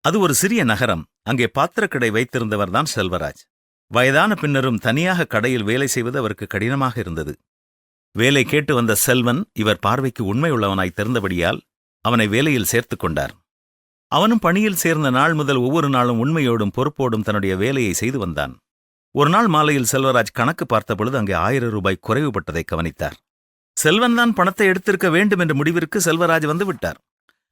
அது ஒரு சிறிய நகரம். அங்கே பாத்திரக்கடை வைத்திருந்தவர்தான் செல்வராஜ். வயதான பின்னரும் தனியாக கடையில் வேலை செய்வது அவருக்கு கடினமாக இருந்தது. வேலை கேட்டு வந்த செல்வன் இவர் பார்வைக்கு உண்மையுள்ளவனாய் தெரிந்தபடியால் அவனை வேலையில் சேர்த்துக் கொண்டார். அவனும் பணியில் சேர்ந்த நாள் முதல் ஒவ்வொரு நாளும் உண்மையோடும் பொறுப்போடும் தன்னுடைய வேலையை செய்து வந்தான். ஒரு நாள் மாலையில் செல்வராஜ் கணக்கு பார்த்தபொழுது அங்கே 1000 ரூபாய் குறைவுபட்டதை கவனித்தார். செல்வன்தான் பணத்தை எடுத்திருக்க வேண்டும் என்ற முடிவிற்கு செல்வராஜ் வந்து விட்டார்.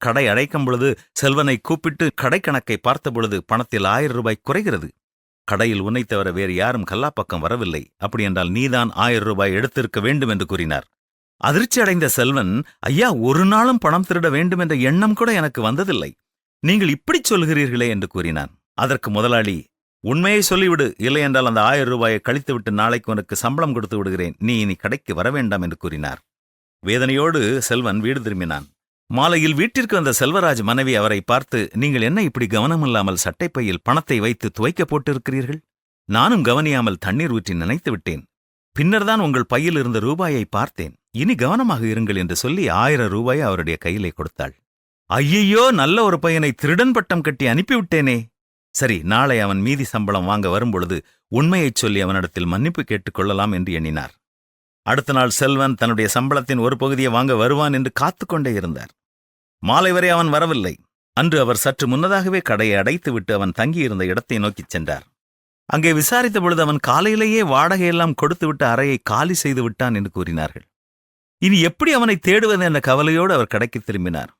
கடை அடைக்கும் பொழுது செல்வனை கூப்பிட்டு கடை கணக்கை பார்த்தபொழுது பணத்தில் 1000 ரூபாய் குறைகிறது. கடையில் உன்னை தவிர வேறு யாரும் கல்லாப்பக்கம் வரவில்லை, அப்படியென்றால் நீதான் 1000 ரூபாய் எடுத்திருக்க வேண்டும் என்று கூறினார். அதிர்ச்சி அடைந்த செல்வன், ஐயா, ஒரு நாளும் பணம் திருட வேண்டும் என்ற எண்ணம் கூட எனக்கு வந்ததில்லை, நீங்கள் இப்படி சொல்கிறீர்களே என்று கூறினான். அதற்கு முதலாளி, உண்மையை சொல்லிவிடு, இல்லையென்றால் அந்த 1000 ரூபாயை கழித்துவிட்டு நாளைக்கு உனக்கு சம்பளம் கொடுத்து விடுகிறேன், நீ இனி கடைக்கு வரவேண்டாம் என்று கூறினார். வேதனையோடு செல்வன் வீடு திரும்பினான். மாலையில் வீட்டிற்கு வந்த செல்வராஜ் மனைவி அவரை பார்த்து, நீங்கள் என்ன இப்படி கவனமில்லாமல் சட்டைப்பையில் பணத்தை வைத்து துவைக்க போட்டிருக்கிறீர்கள்? நானும் கவனியாமல் தண்ணீர் ஊற்றி நினைத்து விட்டேன். பின்னர்தான் உங்கள் பையில் இருந்த ரூபாயை பார்த்தேன். இனி கவனமாக இருங்கள் என்று சொல்லி 1000 ரூபாயை அவருடைய கையிலே கொடுத்தாள். ஐயையோ, நல்ல ஒரு பையனை திருடன் பட்டம் கட்டி அனுப்பிவிட்டேனே. சரி, நாளை அவன் மீதி சம்பளம் வாங்க வரும்பொழுது உண்மையைச் சொல்லி அவனிடத்தில் மன்னிப்பு கேட்டுக் கொள்ளலாம் என்று எண்ணினார். அடுத்த நாள் செல்வன் தன்னுடைய சம்பளத்தின் ஒரு பகுதியை வாங்க வருவான் என்று காத்துக்கொண்டே இருந்தார். மாலை வரை அவன் வரவில்லை. அன்று அவர் சற்று முன்னதாகவே கடையை அடைத்துவிட்டு அவன் தங்கியிருந்த இடத்தை நோக்கிச் சென்றார். அங்கே விசாரித்த பொழுது அவன் காலையிலேயே வாடகையெல்லாம் கொடுத்துவிட்டு அறையை காலி செய்து விட்டான் என்று கூறினார்கள். இனி எப்படி அவனை தேடுவது என்ற கவலையோடு அவர் கடைக்கு திரும்பினார்.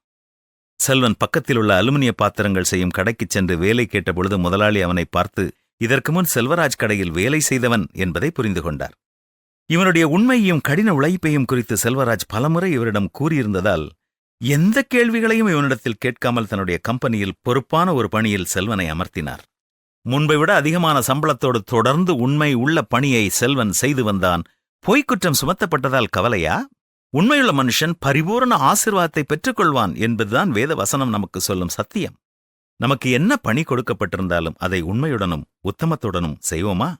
செல்வன் பக்கத்தில் உள்ள அலுமினிய பாத்திரங்கள் செய்யும் கடைக்குச் சென்று வேலை கேட்டபொழுது முதலாளி அவனை பார்த்து, இதற்கு முன் செல்வராஜ் கடையில் வேலை செய்தவன் என்பதை புரிந்து கொண்டார். இவனுடைய உண்மையையும் கடின உழைப்பையும் குறித்து செல்வராஜ் பலமுறை இவரிடம் கூறியிருந்ததால் எந்த கேள்விகளையும் இவனிடத்தில் கேட்காமல் தன்னுடைய கம்பெனியில் பொறுப்பான ஒரு பணியில் செல்வனை அமர்த்தினார். முன்பை விட அதிகமான சம்பளத்தோடு தொடர்ந்து உண்மை உள்ள பணியை செல்வன் செய்து வந்தான். பொய்க்குற்றம் சுமத்தப்பட்டதால் கவலையா? உண்மையுள்ள மனுஷன் பரிபூரண ஆசீர்வாதத்தை பெற்றுக்கொள்வான் என்பதுதான் வேத வசனம் நமக்கு சொல்லும் சத்தியம். நமக்கு என்ன பணி கொடுக்கப்பட்டிருந்தாலும் அதை உண்மையுடனும் உத்தமத்துடனும் செய்வோமா?